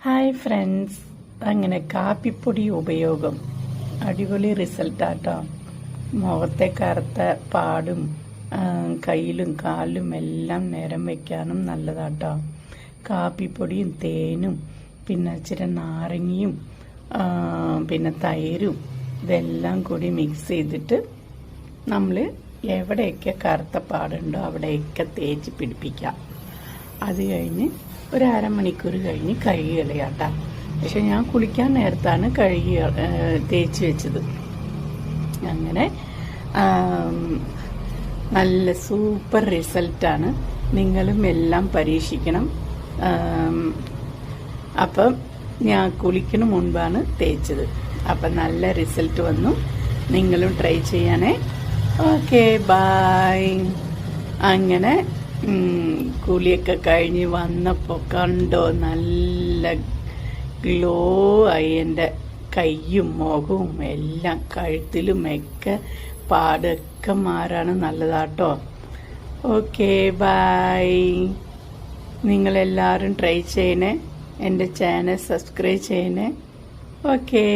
Hi friends, അങ്ങനെ കാപ്പിപ്പൊടി ഉപയോഗം അടിപൊളി റിസൾട്ടാട്ടോ. മുഖത്തെ കറുത്ത പാടും കയ്യിലും കാലിലും എല്ലാം നേരം വയ്ക്കാനും നല്ലതാട്ടോ. കാപ്പിപ്പൊടിയും തേനും പിന്നെ ഇച്ചിരി നാരങ്ങയും പിന്നെ തൈരും ഇതെല്ലാം കൂടി മിക്സ് ചെയ്തിട്ട് നമ്മൾ എവിടെയൊക്കെ കറുത്ത പാടുണ്ടോ അവിടെയൊക്കെ തേച്ച് പിടിപ്പിക്കാം. അത് കഴിഞ്ഞ് ഒരു അരമണിക്കൂർ കഴിഞ്ഞ് കഴുകി കളയാട്ടോ. പക്ഷെ ഞാൻ കുളിക്കാൻ നേരത്താണ് തേച്ച് വെച്ചത്. അങ്ങനെ നല്ല സൂപ്പർ റിസൾട്ടാണ്. നിങ്ങളും എല്ലാം പരീക്ഷിക്കണം. അപ്പം ഞാൻ കുളിക്കണ മുൻപാണ് തേച്ചത്. അപ്പം നല്ല റിസൾട്ട് വന്നു. നിങ്ങളും ട്രൈ ചെയ്യണേ. Okay, bye. അങ്ങനെ കുളിയൊക്കെ കഴിഞ്ഞ് വന്നപ്പോൾ കണ്ടോ, നല്ല ഗ്ലോ ആയി. എൻ്റെ കയ്യും മുഖവും എല്ലാം കഴുത്തിലുമൊക്കെ പാടൊക്കെ മാറാണ് നല്ലതാട്ടോ. Okay, bye. നിങ്ങളെല്ലാവരും ട്രൈ ചെയ്യണേ. എൻ്റെ ചാനൽ സബ്സ്ക്രൈബ് ചെയ്യണേ. ഓക്കെ.